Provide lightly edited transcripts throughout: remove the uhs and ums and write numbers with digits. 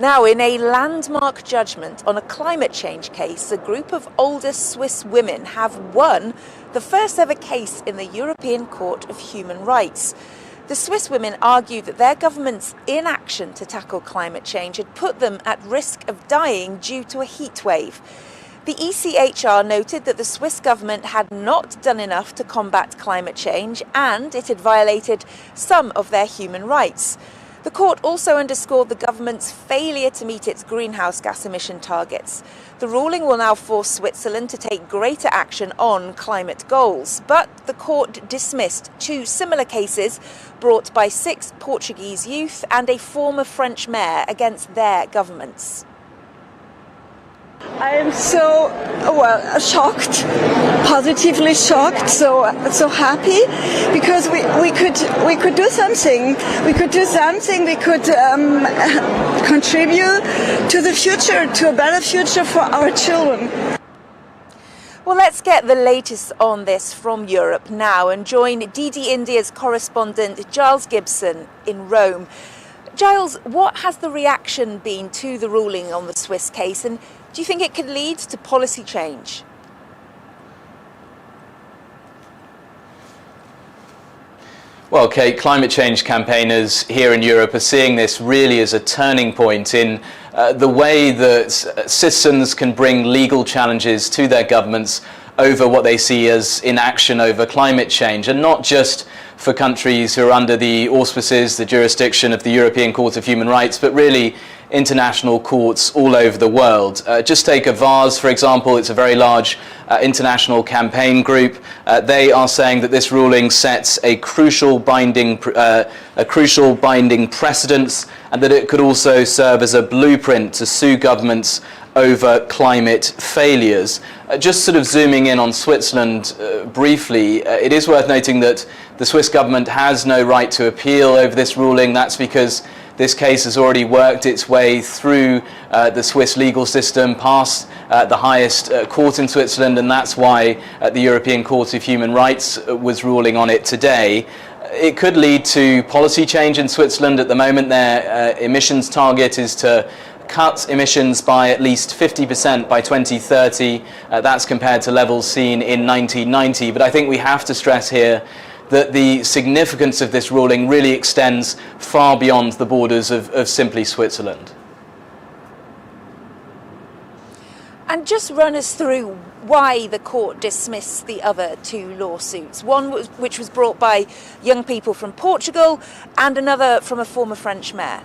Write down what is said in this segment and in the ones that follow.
Now, in a landmark judgment on a climate change case, a group of older Swiss women have won the first ever case in the European Court of Human Rights. The Swiss women argued that their government's inaction to tackle climate change had put them at risk of dying due to a heat wave. The ECHR noted that the Swiss government had not done enough to combat climate change and it had violated some of their human rights. The court also underscored the government's failure to meet its greenhouse gas emission targets. The ruling will now force Switzerland to take greater action on climate goals, but the court dismissed two similar cases brought by 6 Portuguese youth and a former French mayor against their governments. I am so shocked, positively shocked, so happy because we could do something. We could do something. We could contribute to the future, to a better future for our children. Well, let's get the latest on this from Europe now and join DD India's correspondent Giles Gibson in Rome. Giles, what has the reaction been to the ruling on the Swiss case, and do you think it could lead to policy change? Well, Kate, climate change campaigners here in Europe are seeing this really as a turning point in the way that citizens can bring legal challenges to their governments over what they see as inaction over climate change, and not just for countries who are under the auspices, the jurisdiction of the European Court of Human Rights, but really international courts all over the world. Just take Avaz, for example. It's a very large international campaign group. They are saying that this ruling sets a crucial binding precedence, and that it could also serve as a blueprint to sue governments over climate failures. Just sort of zooming in on Switzerland briefly, it is worth noting that the Swiss government has no right to appeal over this ruling. That's because this case has already worked its way through the Swiss legal system, past the highest court in Switzerland, and that's why the European Court of Human Rights was ruling on it today. It could lead to policy change in Switzerland. At the moment, their emissions target is to cut emissions by at least 50% by 2030. That's compared to levels seen in 1990. But I think we have to stress here that the significance of this ruling really extends far beyond the borders of simply Switzerland. And just run us through why the court dismissed the other 2 lawsuits. One which was brought by young people from Portugal and another from a former French mayor.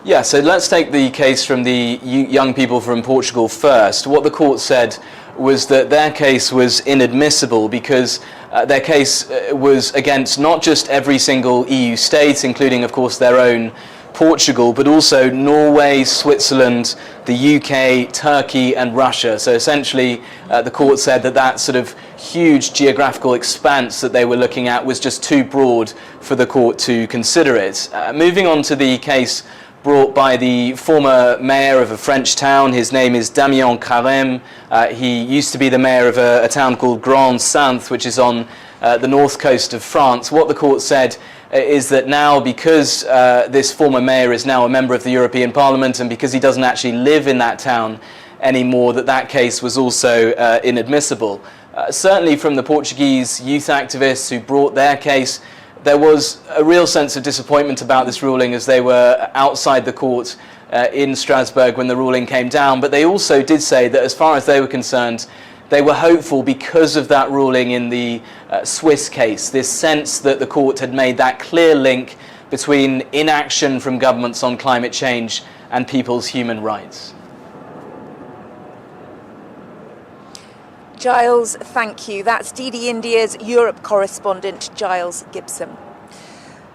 Yeah, so let's take the case from the young people from Portugal first. What the court said was that their case was inadmissible because their case was against not just every single EU state, including, of course, their own Portugal, but also Norway, Switzerland, the UK, Turkey and Russia. So essentially, the court said that that sort of huge geographical expanse that they were looking at was just too broad for the court to consider it. Moving on to the case brought by the former mayor of a French town. His name is Damien Carême. He used to be the mayor of a town called Grande-Sainte, which is on the north coast of France. What the court said is that now, because this former mayor is now a member of the European Parliament and because he doesn't actually live in that town anymore, that case was also inadmissible. Certainly from the Portuguese youth activists who brought their case, there was a real sense of disappointment about this ruling as they were outside the court in Strasbourg when the ruling came down. But they also did say that as far as they were concerned, they were hopeful because of that ruling in the Swiss case, this sense that the court had made that clear link between inaction from governments on climate change and people's human rights. Giles, thank you. That's DD India's Europe correspondent, Giles Gibson.